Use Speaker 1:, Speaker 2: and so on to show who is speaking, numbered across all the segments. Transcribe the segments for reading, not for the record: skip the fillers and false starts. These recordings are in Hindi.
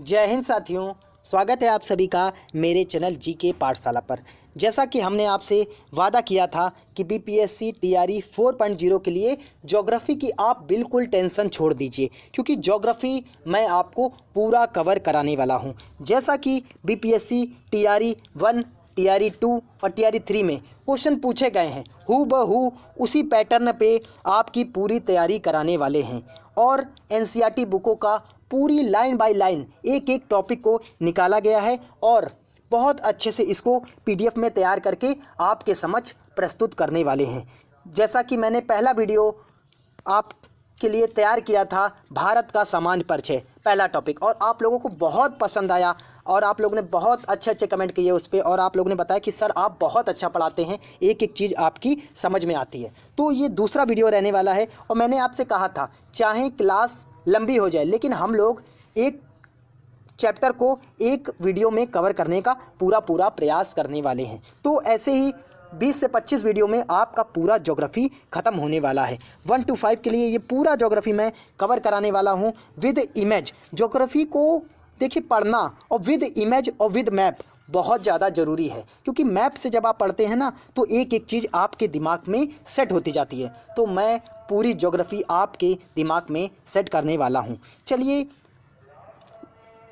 Speaker 1: जय हिंद साथियों, स्वागत है आप सभी का मेरे चैनल जी के पाठशाला पर। जैसा कि हमने आपसे वादा किया था कि बीपीएससी टीआरई 4.0 के लिए ज्योग्राफी की आप बिल्कुल टेंशन छोड़ दीजिए, क्योंकि ज्योग्राफी मैं आपको पूरा कवर कराने वाला हूं। जैसा कि बीपीएससी टीआरई 1, टीआरई 2 और टीआरई 3 में क्वेश्चन पूछे गए हैं, हूबहू उसी पैटर्न पे आपकी पूरी तैयारी कराने वाले हैं। और एनसीईआरटी बुकों का पूरी लाइन बाय लाइन एक एक टॉपिक को निकाला गया है और बहुत अच्छे से इसको पीडीएफ में तैयार करके आपके समक्ष प्रस्तुत करने वाले हैं। जैसा कि मैंने पहला वीडियो आपके लिए तैयार किया था, भारत का सामान्य परिचय, पहला टॉपिक, और आप लोगों को बहुत पसंद आया और आप लोगों ने बहुत अच्छे अच्छे कमेंट किए उस पर, और आप लोगों ने बताया कि सर आप बहुत अच्छा पढ़ाते हैं, एक एक चीज़ आपकी समझ में आती है। तो ये दूसरा वीडियो रहने वाला है और मैंने आपसे कहा था चाहे क्लास लंबी हो जाए लेकिन हम लोग एक चैप्टर को एक वीडियो में कवर करने का पूरा प्रयास करने वाले हैं। तो ऐसे ही 20 से 25 वीडियो में आपका पूरा ज्योग्राफी ख़त्म होने वाला है। 1 to 5 के लिए ये पूरा ज्योग्राफी मैं कवर कराने वाला हूँ विद इमेज। ज्योग्राफी को देखिए पढ़ना और विद इमेज और विद मैप बहुत ज़्यादा ज़रूरी है, क्योंकि मैप से जब आप पढ़ते हैं ना तो एक एक चीज़ आपके दिमाग में सेट होती जाती है। तो मैं पूरी ज्योग्राफी आपके दिमाग में सेट करने वाला हूँ। चलिए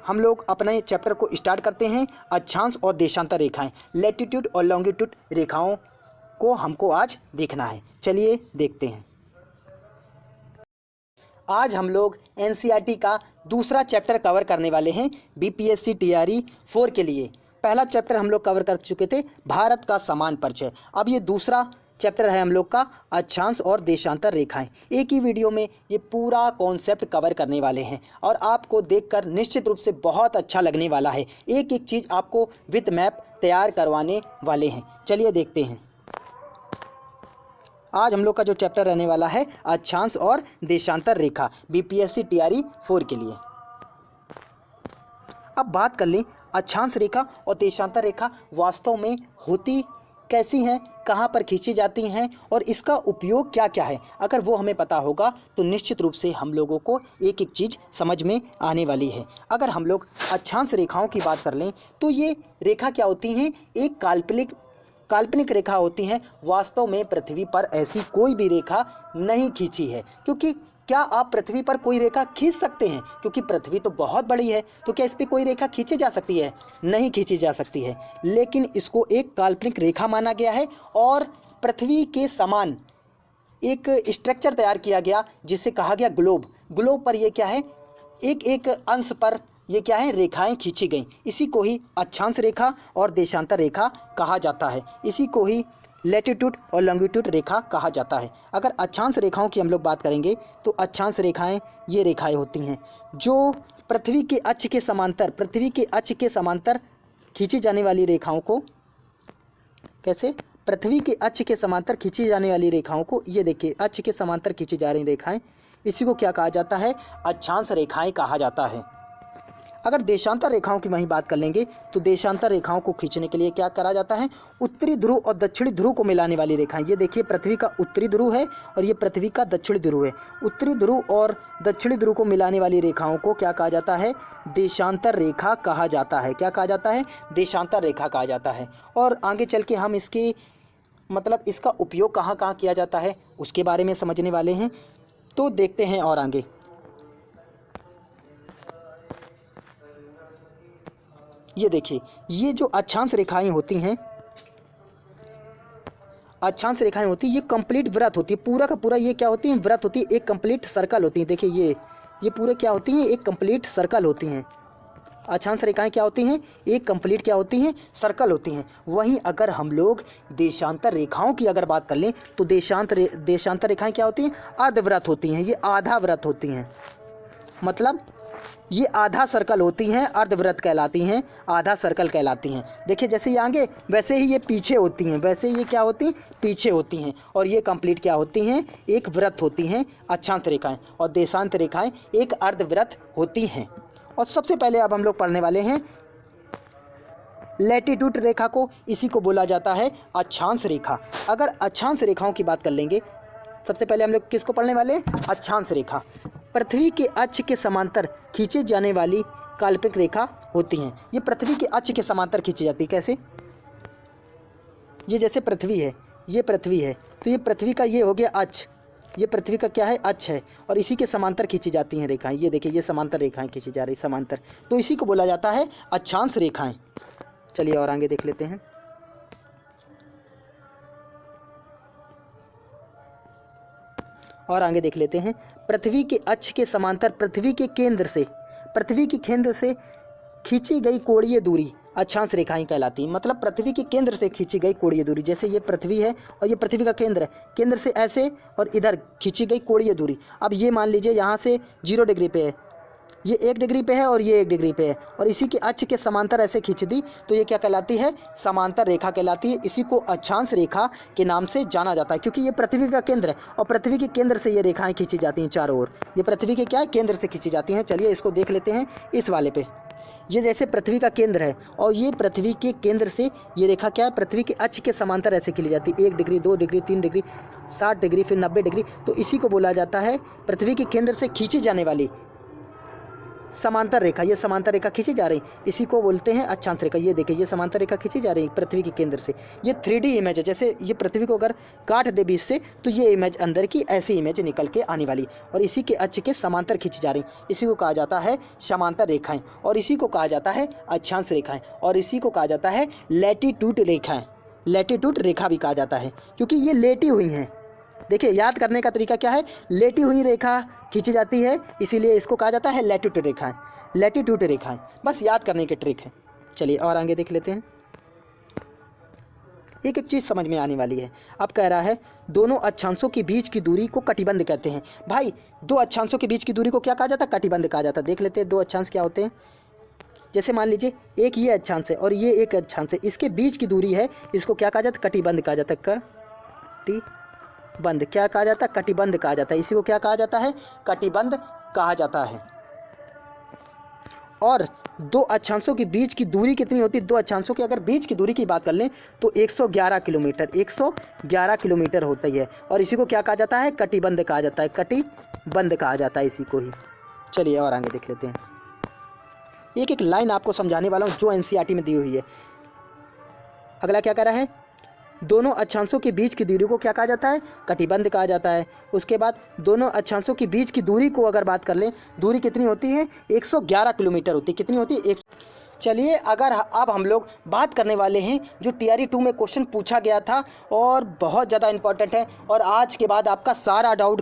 Speaker 1: हम लोग अपने चैप्टर को स्टार्ट करते हैं। अक्षांश और देशांतर रेखाएं, लैटिट्यूड और लॉन्गिट्यूड रेखाओं को हमको आज देखना है। चलिए देखते हैं। आज हम लोग एनसीईआरटी का दूसरा चैप्टर कवर करने वाले हैं बीपीएससी टीआरई 4 के लिए। पहला चैप्टर हम लोग कवर कर चुके थे, भारत का सामान्य परिचय। अब ये दूसरा चैप्टर है हम लोग का अक्षांश और देशांतर रेखाएं। एक ही वीडियो में ये पूरा कॉन्सेप्ट कवर करने वाले हैं और आपको देखकर निश्चित रूप से बहुत अच्छा लगने वाला है। एक एक चीज़ आपको विद मैप तैयार करवाने वाले हैं। चलिए देखते हैं। आज हम लोग का जो चैप्टर रहने वाला है अक्षांश और देशांतर रेखा, बीपीएससी टीआरई 4 के लिए। अब बात कर लें अक्षांश रेखा और देशांतर रेखा वास्तव में होती कैसी हैं, कहाँ पर खींची जाती हैं और इसका उपयोग क्या क्या है। अगर वो हमें पता होगा तो निश्चित रूप से हम लोगों को एक एक चीज़ समझ में आने वाली है। अगर हम लोग अक्षांश रेखाओं की बात कर लें तो ये रेखा क्या होती हैं, एक काल्पनिक रेखा होती हैं। वास्तव में पृथ्वी पर ऐसी कोई भी रेखा नहीं खींची है, क्योंकि क्या आप पृथ्वी पर कोई रेखा खींच सकते हैं? क्योंकि पृथ्वी तो बहुत बड़ी है, तो क्या इस पर कोई रेखा खींची जा सकती है? नहीं खींची जा सकती है। लेकिन इसको एक काल्पनिक रेखा माना गया है और पृथ्वी के समान एक स्ट्रक्चर तैयार किया गया जिसे कहा गया ग्लोब। ग्लोब पर यह क्या है, एक एक अंश पर ये क्या है, रेखाएं खींची गई। इसी को ही अक्षांश रेखा और देशांतर रेखा कहा जाता है। इसी को ही लैटिट्यूड और लॉन्गिट्यूड रेखा कहा जाता है। अगर अक्षांश रेखाओं की हम लोग बात करेंगे तो अक्षांश रेखाएं ये रेखाएं होती हैं जो पृथ्वी के अक्ष के समांतर खींची जाने वाली रेखाओं को, कैसे, पृथ्वी के अक्ष के समांतर खींची जाने वाली रेखाओं को, ये देखिए अक्ष के समांतर खींची जा रही रेखाएं, इसी को क्या कहा जाता है, अक्षांश रेखाएं कहा जाता है। अगर देशांतर रेखाओं की वहीं बात कर लेंगे तो देशांतर रेखाओं को खींचने के लिए क्या करा जाता है, उत्तरी ध्रुव और दक्षिणी ध्रुव को मिलाने वाली रेखाएं। ये देखिए पृथ्वी का उत्तरी ध्रुव है और ये पृथ्वी का दक्षिणी ध्रुव है। उत्तरी ध्रुव और दक्षिणी ध्रुव को मिलाने वाली रेखाओं को क्या कहा जाता है, देशांतर रेखा कहा जाता है। क्या कहा जाता है, देशांतर रेखा कहा जाता है। और आगे चल के हम इसकी मतलब इसका उपयोग कहाँ कहाँ किया जाता है उसके बारे में समझने वाले हैं। तो देखते हैं और आगे। ये देखिए ये जो अक्षांश रेखाएं होती हैं, अक्षांश रेखाएं होती है, ये कंप्लीट वृत्त होती है, पूरा का पूरा ये क्या होती है, वृत्त होती है, एक कंप्लीट सर्कल होती है। देखिए ये पूरे क्या होती हैं, एक कंप्लीट सर्कल होती हैं। अक्षांश रेखाएं क्या होती हैं, एक कंप्लीट क्या होती हैं, सर्कल होती हैं। वहीं अगर हम लोग देशांतर रेखाओं की अगर बात कर लें तो देशांतर रेखाएं क्या होती हैं, अर्धवृत्त होती हैं। ये आधा वृत्त होती हैं, मतलब ये आधा सर्कल होती हैं, अर्धवृत्त कहलाती हैं, आधा सर्कल कहलाती हैं। देखिए जैसे ये आगे वैसे ही ये पीछे होती हैं, वैसे ये क्या होती हैं, पीछे होती हैं। और ये कंप्लीट क्या होती हैं, एक वृत्त होती हैं अक्षांश रेखाएं, और देशांतर रेखाएं एक अर्धवृत्त होती हैं। और सबसे पहले अब हम लोग पढ़ने वाले हैं लैटिट्यूड रेखा को, इसी को बोला जाता है अक्षांश रेखा। अगर अक्षांश रेखाओं की बात कर लेंगे, सबसे पहले हम लोग किसको पढ़ने वाले हैं, अक्षांश रेखा। पृथ्वी के अक्ष के समांतर खींची जाने वाली काल्पनिक रेखा होती हैं। ये पृथ्वी के अक्ष के समांतर खींची जाती है। कैसे? ये जैसे पृथ्वी है, ये पृथ्वी है, तो ये पृथ्वी का ये हो गया अक्ष, ये पृथ्वी का क्या है? अक्ष है, और इसी के समांतर खींची जाती हैं रेखाएं। ये देखिए, ये समांतर रेखाएं खींची जा रही, समांतर, तो इसी को बोला जाता है अक्षांश रेखाएं। चलिए और आगे देख लेते हैं। और आगे देख लेते हैं। पृथ्वी के अक्ष के समांतर पृथ्वी के केंद्र से खींची गई कोणीय दूरी अक्षांश रेखाएं कहलाती हैं। मतलब पृथ्वी के केंद्र से खींची गई कोणीय दूरी, जैसे ये पृथ्वी है और ये पृथ्वी का केंद्र है, केंद्र से ऐसे और इधर खींची गई कोणीय दूरी। अब ये मान लीजिए यहाँ से 0 डिग्री पे है, ये 1 डिग्री पे है और ये 1 डिग्री पे है, और इसी के अक्ष के समांतर ऐसे खींच दी, तो ये क्या कहलाती है? समांतर रेखा कहलाती है। इसी को अक्षांश रेखा के नाम से जाना जाता है, क्योंकि ये पृथ्वी का केंद्र है और पृथ्वी के केंद्र से ये रेखाएं खींची जाती हैं चारों ओर। ये पृथ्वी के क्या है? केंद्र से खींची जाती हैं। चलिए इसको देख लेते हैं इस वाले पे। ये जैसे पृथ्वी का केंद्र है और ये पृथ्वी के केंद्र से ये रेखा क्या है? पृथ्वी के अक्ष के समांतर ऐसे खींची जाती है, 1 डिग्री, 2 डिग्री, 3 डिग्री, 60 डिग्री, फिर 90 डिग्री। तो इसी को बोला जाता है पृथ्वी के केंद्र से खींची जाने वाली समांतर रेखा। ये समांतर रेखा खींची जा रही, इसी को बोलते हैं अक्षांश रेखा। ये देखिए, ये समांतर रेखा खींची जा रही है पृथ्वी के केंद्र से। ये 3D इमेज है, जैसे ये पृथ्वी को अगर काट दे बीच से तो ये इमेज अंदर की ऐसी इमेज निकल के आने वाली, और इसी के अक्ष के समांतर खींची जा रही। इसी को कहा जाता है समांतर रेखाएं, और इसी को कहा जाता है अक्षांश रेखाएं, और इसी को कहा जाता है लैटिट्यूड रेखाएं। लैटिट्यूड रेखा भी कहा जाता है, क्योंकि ये लेटी हुई हैं। देखिए, याद करने का तरीका क्या है? लेटी हुई रेखा खींची जाती है, इसीलिए इसको कहा जाता है लैटिट्यूड रेखाएं। लैटिट्यूड रेखाएं बस याद करने की ट्रिक है। चलिए और आगे देख लेते हैं। एक एक चीज़ समझ में आने वाली है। अब कह रहा है दोनों अक्षांशों के बीच की दूरी को कटिबंध कहते हैं। भाई, दो अक्षांशों के बीच की दूरी को क्या कहा जाता है? कटिबंध कहा जाता है। देख लेते हैं दो अक्षांश क्या होते हैं। जैसे मान लीजिए एक ये अक्षांश है और ये एक अक्षांश है, इसके बीच की दूरी है, इसको क्या कहा जाता है? कटिबंध कहा जाता है। कटिबंध क्या कहा जाता है? कटिबंध कहा जाता है। इसी को क्या कहा जाता है? कटिबंध कहा जाता है। और दो अक्षांशों के बीच की दूरी कितनी होती है? दो अक्षांशों के अगर बीच की दूरी की बात कर लें तो 111 किलोमीटर, 111 किलोमीटर होती है, और इसी को क्या कहा जाता है? कटिबंध कहा जाता है। कटिबंध कहा जाता है इसी को ही। चलिए और आगे देख लेते हैं। एक एक लाइन आपको समझाने वाला हूँ जो एनसीईआरटी में दी हुई है। अगला क्या कह रहा है? दोनों अक्षांशों के बीच की दूरी को क्या कहा जाता है? कटिबंध कहा जाता है। उसके बाद दोनों अक्षांशों के बीच की दूरी को अगर बात कर लें, दूरी कितनी होती है? 111 किलोमीटर होती है। कितनी होती है? चलिए अगर अब हम लोग बात करने वाले हैं जो टीआरई 2 में क्वेश्चन पूछा गया था और बहुत ज़्यादा इंपॉर्टेंट है, और आज के बाद आपका सारा डाउट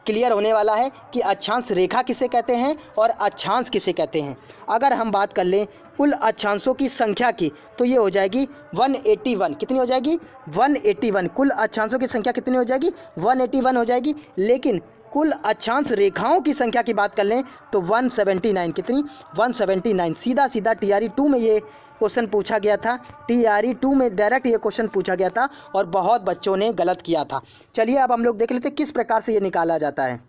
Speaker 1: क्लियर होने वाला है कि अक्षांश रेखा किसे कहते हैं और अक्षांश किसे कहते हैं। अगर हम बात कर लें कुल अक्षांशों की संख्या की तो ये हो जाएगी 181। कितनी हो जाएगी? 181। कुल अक्षांशों की संख्या कितनी हो जाएगी? 181 हो जाएगी। लेकिन कुल अक्षांश रेखाओं की संख्या की बात कर लें तो 179। कितनी? 179। सीधा सीधा टीआरई 2 में ये क्वेश्चन पूछा गया था। टीआरई 2 में डायरेक्ट ये क्वेश्चन पूछा गया था और बहुत बच्चों ने गलत किया था। चलिए अब हम लोग देख लेते हैं किस प्रकार से ये निकाला जाता है।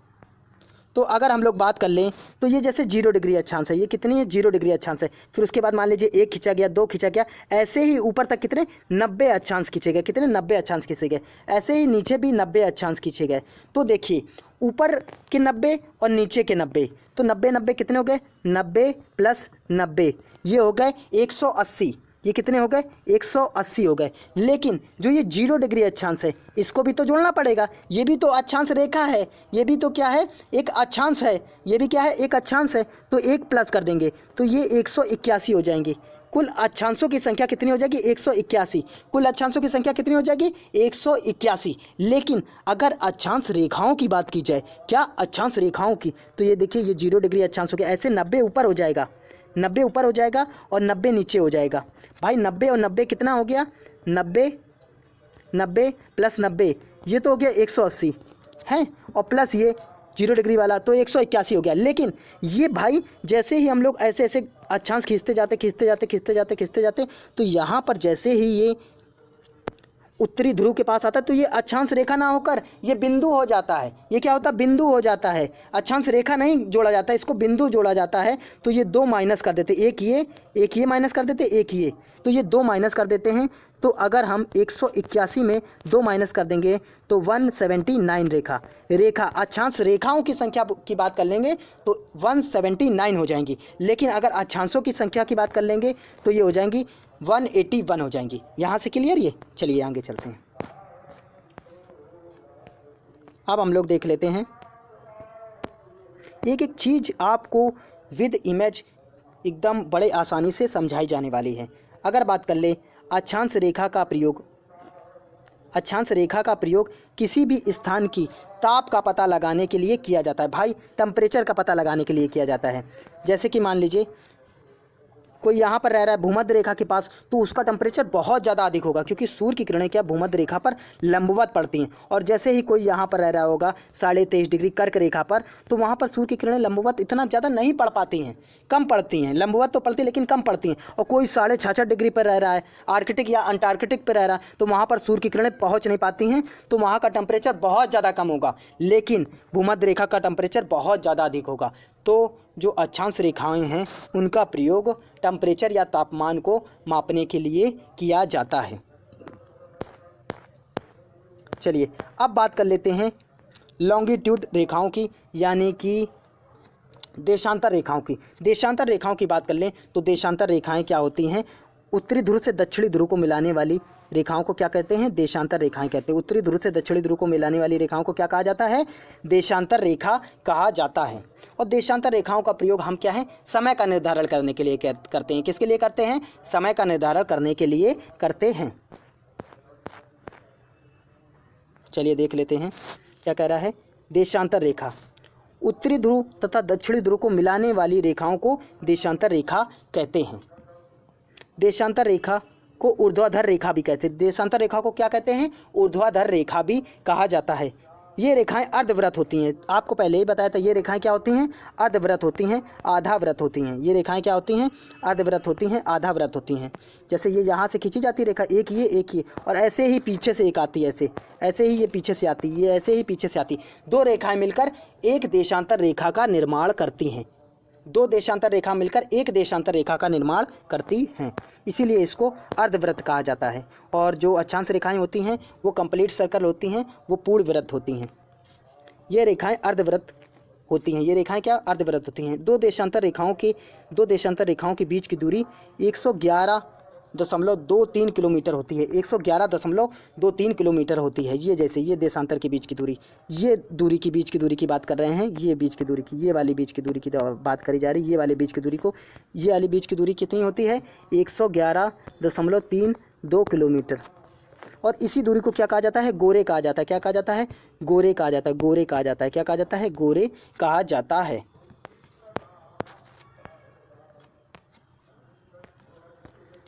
Speaker 1: तो अगर हम लोग बात कर लें तो ये जैसे 0 डिग्री अक्षांश है, ये कितनी है? 0 डिग्री अक्षांश है। फिर उसके बाद मान लीजिए 1 खींचा गया, 2 खींचा गया, ऐसे ही ऊपर तक कितने? 90 अक्षांश खींचे गए। कितने? 90 अक्षांश खींचे गए। ऐसे ही नीचे भी 90 अक्षांश खींचे गए। तो देखिए ऊपर के 90 और नीचे के 90, तो 90 90 कितने हो गए? 90 प्लस 90 ये हो गए 180। ये कितने हो गए? 180 हो गए। लेकिन जो ये 0 डिग्री अक्षांश है इसको भी तो जोड़ना पड़ेगा। ये भी तो अक्षांश रेखा है, ये भी तो क्या है? एक अक्षांश है। ये भी क्या है? एक अक्षांश है। तो 1 प्लस कर देंगे तो ये 181 हो जाएंगे। कुल अक्षांशों की संख्या कितनी हो जाएगी? 181। कुल अक्षांशों की संख्या कितनी हो जाएगी? 181। लेकिन अगर अक्षांश रेखाओं की बात की जाए, क्या अक्षांश रेखाओं की, तो ये देखिए ये 0 डिग्री अक्षांशों के ऐसे 90 ऊपर हो जाएगा, 90 ऊपर हो जाएगा और 90 नीचे हो जाएगा। भाई 90 और 90 कितना हो गया? 90 प्लस 90 ये तो हो गया 180 है, और प्लस ये 0 डिग्री वाला तो 181 हो गया। लेकिन ये भाई जैसे ही हम लोग ऐसे ऐसे अक्षांश खींचते जाते तो यहाँ पर जैसे ही ये उत्तरी ध्रुव के पास आता है तो ये अक्षांश रेखा ना होकर ये बिंदु हो जाता है। ये क्या होता है? बिंदु हो जाता है। अक्षांश रेखा नहीं जोड़ा जाता है, इसको बिंदु जोड़ा जाता है। तो ये 2 माइनस कर देते, एक ये माइनस कर देते, एक ये, तो ये 2 माइनस कर देते हैं। तो अगर हम 181 में 2 माइनस कर देंगे तो 179 रेखा अक्षांश रेखाओं की संख्या की बात कर लेंगे तो 179 हो जाएंगी। लेकिन अगर अक्षांशों की संख्या की बात कर लेंगे तो ये हो जाएंगी 181 हो जाएंगी। यहाँ से क्लियर ये? चलिए आगे चलते हैं। अब हम लोग देख लेते हैं एक एक चीज़ आपको विद इमेज एकदम बड़े आसानी से समझाई जाने वाली है। अगर बात कर ले अक्षांश रेखा का प्रयोग किसी भी स्थान की ताप का पता लगाने के लिए किया जाता है। भाई टेम्परेचर का पता लगाने के लिए किया जाता है। जैसे कि मान लीजिए कोई यहाँ पर रह रहा है भूमध्य रेखा के पास, तो उसका टेम्परेचर बहुत ज़्यादा अधिक होगा क्योंकि सूर्य की किरणें क्या भूमध्य रेखा पर लंबवत पड़ती हैं। और जैसे ही कोई यहाँ पर रह रहा होगा 23.5 डिग्री कर्क रेखा पर, तो वहाँ पर सूर्य की किरणें लंबवत इतना ज़्यादा नहीं पड़ पाती हैं, कम पड़ती हैं। लंबवत तो पड़ती लेकिन कम पड़ती हैं। और कोई 66.5 डिग्री पर रह रहा है, आर्कटिक या अंटार्कटिक पर रह रहा है, तो वहाँ पर सूर्य की किरणें पहुँच नहीं पाती हैं, तो वहाँ का टेम्परेचर बहुत ज़्यादा कम होगा। लेकिन भूमध्य रेखा का टेम्परेचर बहुत ज़्यादा अधिक होगा। तो जो अक्षांश रेखाएं हैं उनका प्रयोग टेम्परेचर या तापमान को मापने के लिए किया जाता है। चलिए अब बात कर लेते हैं लॉन्गिट्यूड रेखाओं की, यानी कि देशांतर रेखाओं की। देशांतर रेखाओं की बात कर लें तो देशांतर रेखाएं क्या होती हैं? उत्तरी ध्रुव से दक्षिणी ध्रुव को मिलाने वाली रेखाओं को क्या कहते हैं? देशांतर रेखाएं कहते हैं। उत्तरी ध्रुव से दक्षिणी ध्रुव को मिलाने वाली रेखाओं को क्या कहा जाता है? देशांतर रेखा कहा जाता है। और देशांतर रेखाओं का प्रयोग हम क्या है? समय का निर्धारण करने के लिए करते हैं। किसके लिए करते हैं? समय का निर्धारण करने के लिए करते हैं। चलिए देख लेते हैं क्या कह रहा है। देशांतर रेखा उत्तरी ध्रुव तथा दक्षिणी ध्रुव को मिलाने वाली रेखाओं को देशांतर रेखा कहते हैं। देशांतर रेखा को ऊर्ध्वाधर रेखा भी कहते हैं। देशांतर रेखा को क्या कहते हैं? ऊर्ध्वाधर रेखा भी कहा जाता है। ये रेखाएं अर्धवृत्त होती हैं। आपको पहले ही बताया था ये रेखाएं क्या होती हैं? अर्धवृत्त होती हैं, आधा वृत्त होती हैं। ये रेखाएं क्या होती हैं? अर्धवृत्त होती हैं, आधा वृत्त होती हैं। जैसे ये यहाँ से खींची जाती रेखा, एक ये, और ऐसे ही पीछे से एक आती है, ऐसे ही ये पीछे से आती है, ये ऐसे ही पीछे से आती। 2 रेखाएं मिलकर एक देशांतर रेखा का निर्माण करती हैं। 2 देशांतर रेखा मिलकर एक देशांतर रेखा का निर्माण करती हैं, इसीलिए इसको अर्धवृत्त कहा जाता है। और जो अक्षांश रेखाएं होती हैं वो कंप्लीट सर्कल होती हैं, वो पूर्ण वृत्त होती हैं। ये रेखाएं अर्धवृत्त होती हैं। ये रेखाएं क्या? अर्धवृत्त होती हैं। 2 देशांतर रेखाओं के बीच की दूरी 111.23 किलोमीटर होती है। 111.23 किलोमीटर होती है। ये जैसे ये देशांतर के बीच की दूरी, ये दूरी की बीच की दूरी की बात कर रहे हैं। ये बीच की दूरी की, ये वाली बीच की दूरी की बात करी जा रही है। ये वाली बीच की दूरी को, ये वाली बीच की दूरी कितनी होती है? 111.32 किलोमीटर। और इसी दूरी को क्या कहा जाता है? गोरे कहा जाता है। क्या कहा जाता है? गोरे कहा जाता है। गोरे कहा जाता है। क्या कहा जाता है? गोरे कहा जाता है।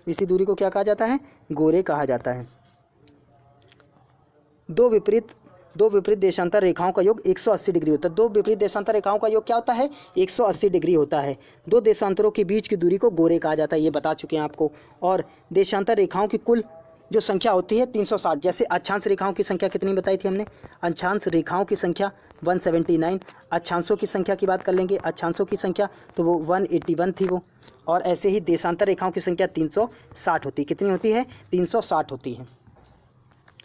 Speaker 1: इसी दूरी को क्या कहा जाता है? गोरे कहा जाता है। दो विपरीत देशांतर रेखाओं का योग 180 डिग्री होता है। 2 विपरीत देशांतर रेखाओं का योग क्या होता है? 180 डिग्री होता है। 2 देशांतरों के बीच की दूरी को गोरे कहा जाता है, ये बता चुके हैं आपको। और देशांतर रेखाओं की कुल जो संख्या होती है 360। जैसे अक्षांश रेखाओं की संख्या कितनी बताई थी हमने? अक्षांश रेखाओं की संख्या 179। अक्षांशों की संख्या की बात कर लेंगे, अक्षांशों की संख्या तो वो 181 थी वो। और ऐसे ही देशांतर रेखाओं की संख्या 360 होती है। कितनी होती है? 360 होती है।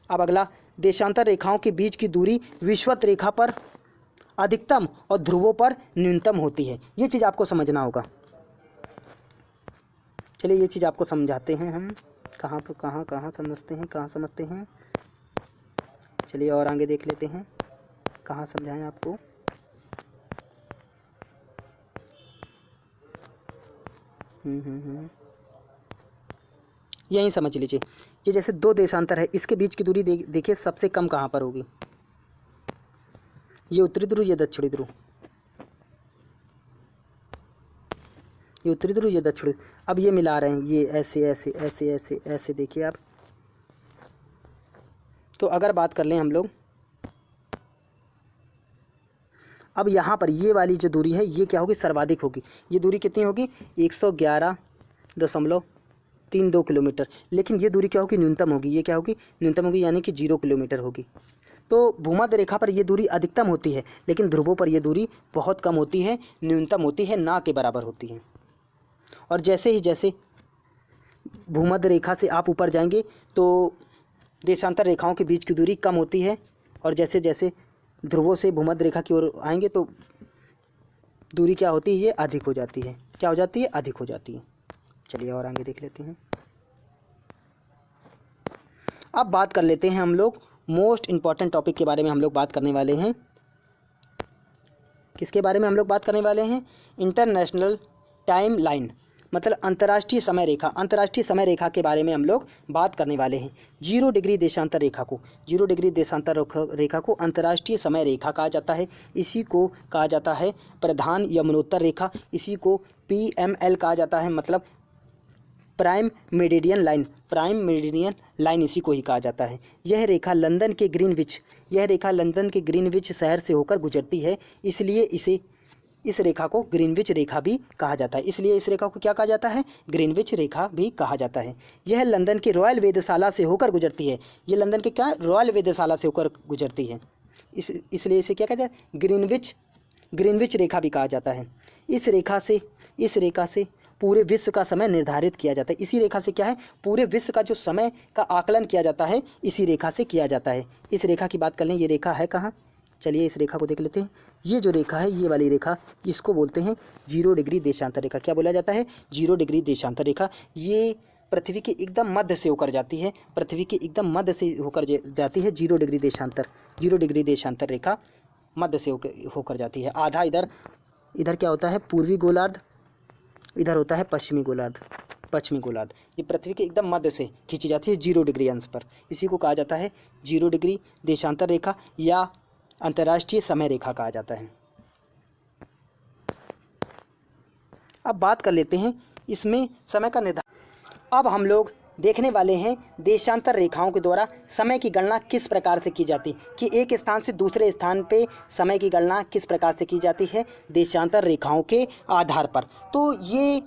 Speaker 1: अब अगला, देशांतर रेखाओं के बीच की दूरी विषुवत रेखा पर अधिकतम और ध्रुवों पर न्यूनतम होती है। ये चीज़ आपको समझना होगा। चलिए ये चीज़ आपको समझाते हैं हम। कहाँ समझते हैं। चलिए और आगे देख लेते हैं कहाँ समझाएं आपको। यहीं समझ लीजिए। ये जैसे 2 देशांतर है, इसके बीच की दूरी देखिए सबसे कम कहाँ पर होगी? ये उत्तरी ध्रुव, ये दक्षिणी ध्रुव। ये उत्तरी ध्रुव, ये दक्षिणी। अब ये मिला रहे हैं, ये ऐसे ऐसे ऐसे ऐसे ऐसे, देखिए आप। तो अगर बात कर लें हम लोग, अब यहाँ पर ये वाली जो दूरी है ये क्या होगी? सर्वाधिक होगी। ये दूरी कितनी होगी? 111.32 2 किलोमीटर, लेकिन ये दूरी क्या होगी, न्यूनतम होगी। ये क्या होगी, न्यूनतम होगी, यानी कि 0 किलोमीटर होगी। तो भूमध्य रेखा पर ये दूरी अधिकतम होती है, लेकिन ध्रुवों पर ये दूरी बहुत कम होती है, न्यूनतम होती है, ना के बराबर होती है। और जैसे भूमध्य रेखा से आप ऊपर जाएंगे तो देशांतर रेखाओं के बीच की दूरी कम होती है, और जैसे जैसे ध्रुवों से भूमध्य रेखा की ओर आएंगे तो दूरी क्या होती है, ये अधिक हो जाती है। क्या हो जाती है, अधिक हो जाती है। चलिए और आगे देख लेते हैं। अब बात कर लेते हैं हम लोग मोस्ट इम्पॉर्टेंट टॉपिक के बारे में। हम लोग बात करने वाले हैं, किसके बारे में हम लोग बात करने वाले हैं, इंटरनेशनल टाइम लाइन, मतलब अंतर्राष्ट्रीय समय रेखा। अंतर्राष्ट्रीय समय रेखा के बारे में हम लोग बात करने वाले हैं। 0 डिग्री देशांतर रेखा को, 0 डिग्री देशांतर रेखा को अंतर्राष्ट्रीय समय रेखा कहा जाता है। इसी को कहा जाता है प्रधान यमुनोत्तर रेखा, इसी को PML कहा जाता है, मतलब prime meridian line. Prime meridian line इसी को ही कहा जाता है। यह रेखा लंदन के ग्रीनविच शहर से होकर गुजरती है, इसलिए इस रेखा को ग्रीनविच रेखा भी कहा जाता है। इसलिए इस रेखा को क्या कहा जाता है, ग्रीनविच रेखा भी कहा जाता है। यह लंदन के रॉयल वेधशाला से होकर गुजरती है। ये लंदन के क्या, रॉयल वेधशाला से होकर गुजरती है, इसलिए इसे क्या कहते हैं, ग्रीनविच रेखा भी कहा जाता है। इस रेखा से पूरे विश्व का समय निर्धारित किया जाता है। इसी रेखा से क्या है, पूरे विश्व का जो समय का आकलन किया जाता है, इसी रेखा से किया जाता है। इस रेखा की बात कर लें, ये रेखा है कहाँ, चलिए इस रेखा को देख लेते हैं। ये जो रेखा है, ये वाली रेखा, इसको बोलते हैं 0 डिग्री देशांतर रेखा। क्या बोला जाता है, 0 डिग्री देशांतर रेखा। ये पृथ्वी के एकदम मध्य से होकर जाती है, पृथ्वी के एकदम मध्य से होकर जाती है 0 डिग्री देशांतर रेखा मध्य से होकर जाती है। आधा इधर क्या होता है, पूर्वी गोलार्ध, इधर होता है पश्चिमी गोलार्ध। ये पृथ्वी के एकदम मध्य से खींची जाती है 0 डिग्री अंश पर। इसी को कहा जाता है 0 डिग्री देशांतर रेखा या अंतर्राष्ट्रीय समय रेखा कहा जाता है। अब बात कर लेते हैं इसमें समय का निर्धारण। अब हम लोग देखने वाले हैं देशांतर रेखाओं के द्वारा समय की गणना किस प्रकार से की जाती है, कि एक स्थान से दूसरे स्थान पे समय की गणना किस प्रकार से की जाती है देशांतर रेखाओं के आधार पर। तो ये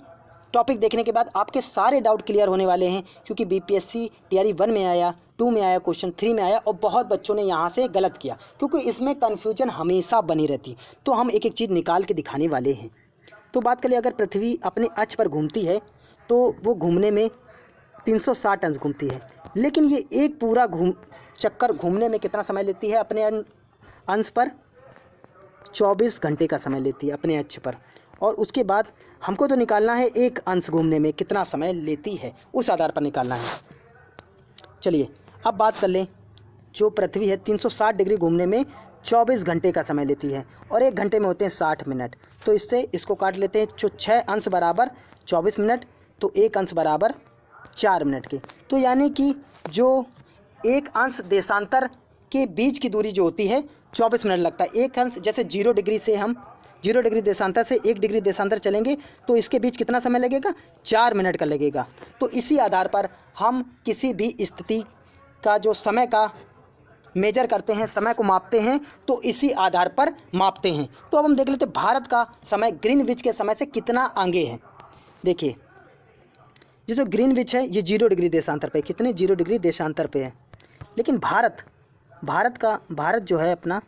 Speaker 1: टॉपिक देखने के बाद आपके सारे डाउट क्लियर होने वाले हैं, क्योंकि BPSC तैयारी 1 में आया, 2 में आया, क्वेश्चन 3 में आया, और बहुत बच्चों ने यहाँ से गलत किया, क्योंकि इसमें कन्फ्यूजन हमेशा बनी रहती। तो हम एक एक चीज़ निकाल के दिखाने वाले हैं। तो बात करें, अगर पृथ्वी अपने अक्ष पर घूमती है तो वो घूमने में 360 अंश घूमती है, लेकिन ये एक पूरा चक्कर घूमने में कितना समय लेती है अपने अंश पर, 24 घंटे का समय लेती है अपने अक्ष पर। और उसके बाद हमको तो निकालना है एक अंश घूमने में कितना समय लेती है, उस आधार पर निकालना है। चलिए अब बात कर लें, जो पृथ्वी है 360 डिग्री घूमने में 24 घंटे का समय लेती है, और 1 घंटे में होते हैं 60 मिनट। तो इससे इसको काट लेते हैं, जो 6 अंश बराबर 24 मिनट, तो 1 अंश बराबर 4 मिनट के। तो यानी कि जो 1 अंश देशांतर के बीच की दूरी जो होती है 24 मिनट लगता है। 1 अंश, जैसे 0 डिग्री से हम 0 डिग्री देशांतर से 1 डिग्री देशांतर चलेंगे तो इसके बीच कितना समय लगेगा, 4 मिनट का लगेगा। तो इसी आधार पर हम किसी भी स्थिति का जो समय का मेजर करते हैं, समय को मापते हैं, तो इसी आधार पर मापते हैं। तो अब हम देख लेते हैं भारत का समय ग्रीनविच के समय से कितना आगे है। देखिए ये जो ग्रीनविच है ये 0 डिग्री देशांतर पे, कितने 0 डिग्री देशांतर पे है। लेकिन भारत जो है अपना,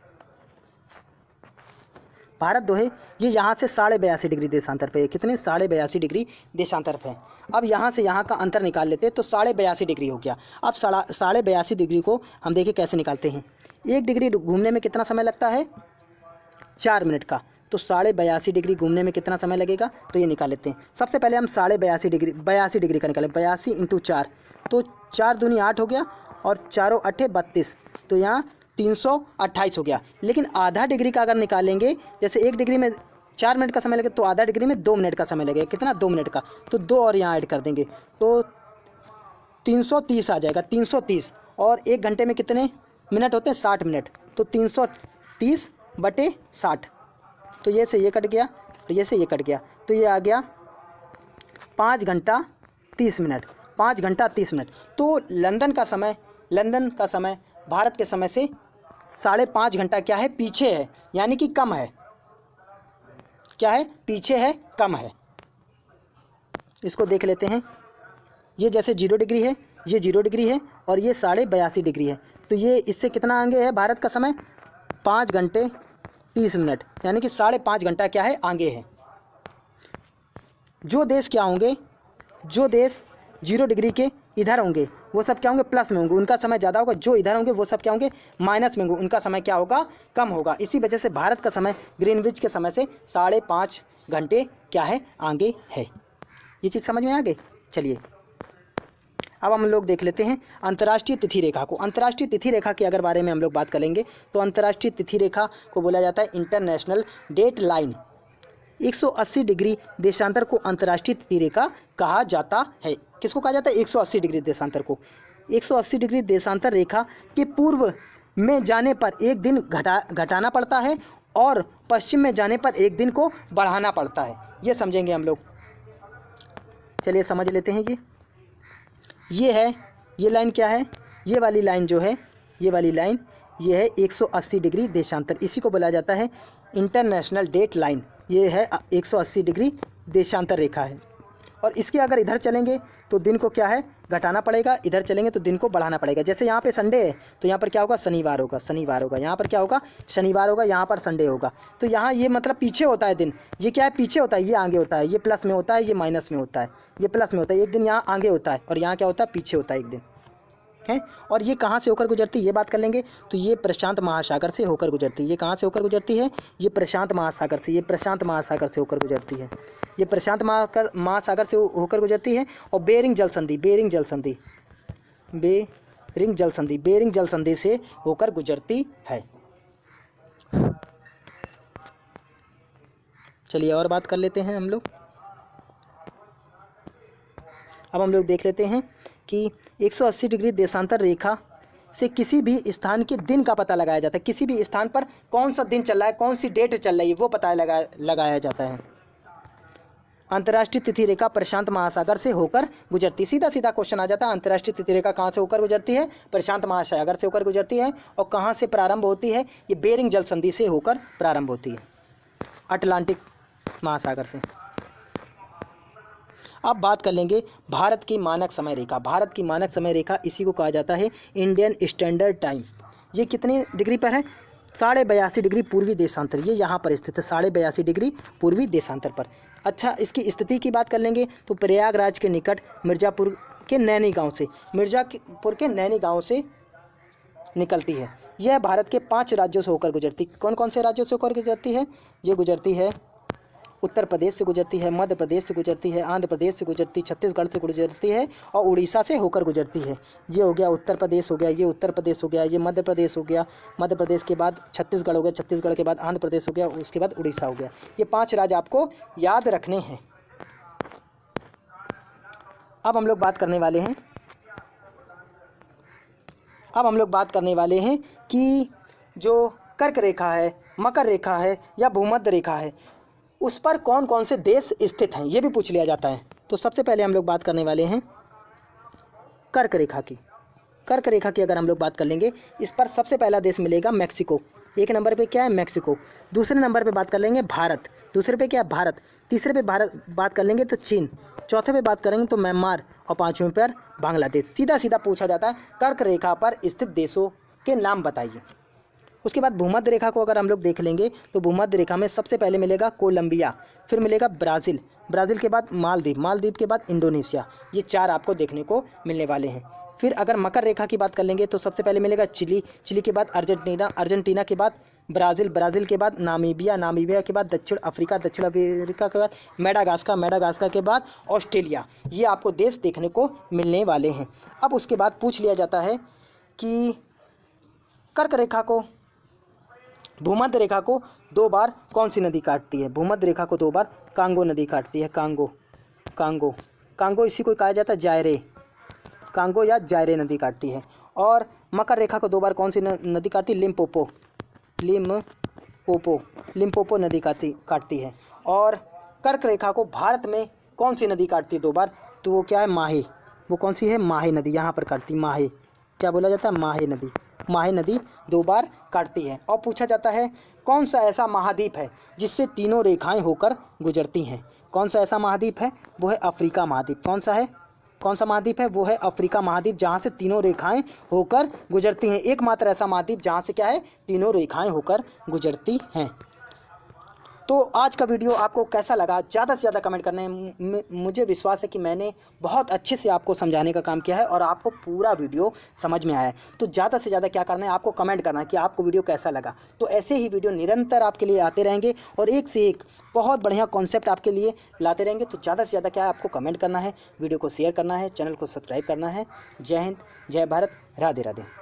Speaker 1: भारत जो है ये यहाँ से 82.5 डिग्री देशांतर पे है। कितने, 82.5 डिग्री देशांतर पे है। अब यहाँ से यहाँ का अंतर निकाल लेते हैं तो 82.5 डिग्री हो गया। अब 82.5 डिग्री को हम देखिए कैसे निकालते हैं। 1 डिग्री घूमने में कितना समय लगता है, 4 मिनट का। तो 82.5 डिग्री घूमने में कितना समय लगेगा, तो ये निकाल लेते हैं। सबसे पहले हम 82.5 डिग्री का निकालें, 82 × 4, तो 4 दूनी 8 हो गया, और 4 8 32, तो यहाँ 328 हो गया। लेकिन आधा डिग्री का अगर निकालेंगे, जैसे 1 डिग्री में 4 मिनट का समय लगेगा, तो आधा डिग्री में 2 मिनट का समय लगेगा। कितना, 2 मिनट का। तो 2 और यहाँ ऐड कर देंगे तो 330 आ जाएगा, 330। और 1 घंटे में कितने मिनट होते हैं, 60 मिनट। तो 330/60, तो ये से ये कट गया, ये से ये कट गया, तो ये आ गया 5 घंटा 30 मिनट। 5 घंटा 30 मिनट। तो लंदन का समय भारत के समय से 5.5 घंटा क्या है, पीछे है, यानी कि कम है। क्या है, पीछे है, कम है। इसको देख लेते हैं। ये जैसे 0 डिग्री है, ये 0 डिग्री है और ये 82.5 डिग्री है, तो ये इससे कितना आगे है भारत का समय? 5 घंटे 30 मिनट, यानी कि 5.5 घंटा क्या है आगे है। जो देश क्या होंगे, जो देश 0 डिग्री के इधर होंगे वो सब क्या होंगे? प्लस में होंगे, उनका समय ज़्यादा होगा। जो इधर होंगे वो सब क्या होंगे? माइनस में होंगे, उनका समय क्या होगा? कम होगा। इसी वजह से भारत का समय ग्रीनविच के समय से 5.5 घंटे क्या है? आगे है। ये चीज़ समझ में आ गई? चलिए अब हम लोग देख लेते हैं अंतर्राष्ट्रीय तिथि रेखा को। अंतर्राष्ट्रीय तिथि रेखा के अगर बारे में हम लोग बात करेंगे तो अंतर्राष्ट्रीय तिथि रेखा को बोला जाता है इंटरनेशनल डेट लाइन। 180 डिग्री देशांतर को अंतर्राष्ट्रीय तिथि रेखा कहा जाता है। किसको कहा जाता है? 180 डिग्री देशांतर को। 180 डिग्री देशांतर रेखा के पूर्व में जाने पर एक दिन घटाना पड़ता है और पश्चिम में जाने पर एक दिन को बढ़ाना पड़ता है। ये समझेंगे हम लोग। चलिए समझ लेते हैं। ये है, ये लाइन क्या है? ये वाली लाइन जो है, ये वाली लाइन ये है 180 डिग्री देशांतर, इसी को बोला जाता है इंटरनेशनल डेट लाइन। ये है 180 डिग्री देशांतर रेखा है। और इसके अगर इधर चलेंगे तो दिन को क्या है? घटाना पड़ेगा, इधर चलेंगे तो दिन को बढ़ाना पड़ेगा। जैसे यहाँ पे संडे है तो यहाँ पर क्या होगा? शनिवार होगा, शनिवार होगा। यहाँ पर क्या होगा? शनिवार होगा, यहाँ पर संडे होगा। तो यहाँ ये मतलब पीछे होता है दिन, ये क्या है? पीछे होता है, ये आगे होता है, ये प्लस में होता है, ये माइनस में होता है, ये प्लस में होता है। एक दिन यहाँ आगे होता है और यहाँ क्या होता है? पीछे होता है एक दिन है। और ये कहाँ से होकर गुजरती है ये बात कर लेंगे। तो ये प्रशांत महासागर से होकर गुजरती है। ये कहाँ से होकर गुजरती है? ये प्रशांत महासागर से, ये प्रशांत महासागर से होकर गुजरती है। ये प्रशांत महासागर से होकर गुजरती है। और बेरिंग जल संधि, बेरिंग जल संधि, बेरिंग जल संधि, बेरिंग जल संधि से होकर गुजरती है। चलिए और बात कर लेते हैं हम लोग। अब हम लोग देख लेते हैं कि 180 डिग्री देशांतर रेखा से किसी भी स्थान के दिन का पता लगाया जाता है। किसी भी स्थान पर कौन सा दिन चल रहा है, कौन सी डेट चल रही है, वो पता लगाया जाता है। अंतर्राष्ट्रीय तिथि रेखा प्रशांत महासागर से होकर गुजरती। सीधा सीधा क्वेश्चन आ जाता है। अंतर्राष्ट्रीय तिथि रेखा कहाँ से होकर गुजरती है? प्रशांत महासागर से होकर गुजरती है। और कहाँ से प्रारंभ होती है? ये बेरिंग जल संधि से होकर प्रारंभ होती है, अटलांटिक महासागर से। अब बात कर लेंगे भारत की मानक समय रेखा। भारत की मानक समय रेखा इसी को कहा जाता है इंडियन स्टैंडर्ड टाइम। ये कितनी डिग्री पर है? 82.5 डिग्री पूर्वी देशांतर। ये यहाँ पर स्थित है, 82.5 डिग्री पूर्वी देशांतर पर। अच्छा, इसकी स्थिति की बात कर लेंगे तो प्रयागराज के निकट मिर्ज़ापुर के नैनी गांव से, मिर्ज़ापुर के नैनी गांव से निकलती है। यह भारत के 5 राज्यों से होकर गुजरती। कौन कौन से राज्यों से होकर गुजरती है? ये गुजरती है उत्तर प्रदेश से गुजरती है, मध्य प्रदेश से गुजरती है, आंध्र प्रदेश से गुजरती, छत्तीसगढ़ से गुजरती है और उड़ीसा से होकर गुजरती है। ये हो गया उत्तर प्रदेश हो गया, ये उत्तर प्रदेश हो गया, ये मध्य प्रदेश हो गया, मध्य प्रदेश के बाद छत्तीसगढ़ हो गया, छत्तीसगढ़ के बाद आंध्र प्रदेश हो गया, उसके बाद उड़ीसा हो गया। ये 5 राज्य आपको याद रखने हैं। अब हम लोग बात करने वाले हैं कि जो कर्क रेखा है, मकर रेखा है या भूमध्य रेखा है, उस पर कौन कौन से देश स्थित हैं, ये भी पूछ लिया जाता है। तो सबसे पहले हम लोग बात करने वाले हैं कर्क रेखा की। कर्क रेखा की अगर हम लोग बात कर लेंगे, इस पर सबसे पहला देश मिलेगा मैक्सिको। 1 नंबर पे क्या है? मैक्सिको। दूसरे नंबर पे बात कर लेंगे भारत। दूसरे पे क्या है? भारत। तीसरे पे बात कर लेंगे तो चीन। चौथे पे बात करेंगे तो म्यांमार और 5वें पर बांग्लादेश। सीधा सीधा पूछा जाता है कर्क रेखा पर स्थित देशों के नाम बताइए। उसके बाद भूमध्य रेखा को अगर हम लोग देख लेंगे तो भूमध्य रेखा में सबसे पहले मिलेगा कोलंबिया, फिर मिलेगा ब्राज़ील, ब्राज़ील के बाद मालदीव, मालदीव के बाद इंडोनेशिया। ये 4 आपको देखने को मिलने वाले हैं। फिर अगर मकर रेखा की बात कर लेंगे तो सबसे पहले मिलेगा चिली, चिली के बाद अर्जेंटीना, अर्जेंटीना के बाद ब्राज़ील, ब्राज़ील के बाद नामीबिया, नामीबिया के बाद दक्षिण अफ्रीका, दक्षिण अफ्रीका के बाद मेडागास्कर, मेडागास्कर के बाद ऑस्ट्रेलिया। ये आपको देश देखने को मिलने वाले हैं। अब उसके बाद पूछ लिया जाता है कि कर्क रेखा को, भूमध्य रेखा को 2 बार कौन सी नदी काटती है? भूमध्य रेखा को 2 बार कांगो नदी काटती है। कांगो, कांगो, कांगो इसी को कहा जाता है जायरे, कांगो या जायरे नदी काटती है। और मकर रेखा को 2 बार कौन सी नदी काटती है? लिम्पोपो, लिम्पोपो, लिम्पोपो नदी काटती है। और कर्क रेखा को भारत में कौन सी नदी काटती है 2 बार? तो वो क्या है? माहे। वो कौन सी है? माहे नदी यहाँ पर काटती, माहे। क्या बोला जाता है? माहे नदी। माहे नदी 2 बार काटती है। और पूछा जाता है कौन सा ऐसा महाद्वीप है जिससे तीनों रेखाएं होकर गुजरती हैं? कौन सा ऐसा महाद्वीप है? वो है अफ्रीका महाद्वीप। कौन सा है? कौन सा महाद्वीप है? वो है अफ्रीका महाद्वीप, जहाँ से तीनों रेखाएं होकर गुजरती हैं। एकमात्र ऐसा महाद्वीप जहाँ से क्या है, तीनों रेखाएं होकर गुजरती हैं। तो आज का वीडियो आपको कैसा लगा, ज़्यादा से ज़्यादा कमेंट करने मुझे विश्वास है कि मैंने बहुत अच्छे से आपको समझाने का काम किया है और आपको पूरा वीडियो समझ में आया है। तो ज़्यादा से ज़्यादा क्या करना है, आपको कमेंट करना है कि आपको वीडियो कैसा लगा। तो ऐसे ही वीडियो निरंतर आपके लिए आते रहेंगे और एक से एक बहुत बढ़िया कॉन्सेप्ट आपके लिए लाते रहेंगे। तो ज़्यादा से ज़्यादा क्या है, आपको कमेंट करना है, वीडियो को शेयर करना है, चैनल को सब्सक्राइब करना है। जय हिंद, जय भारत, राधे राधे।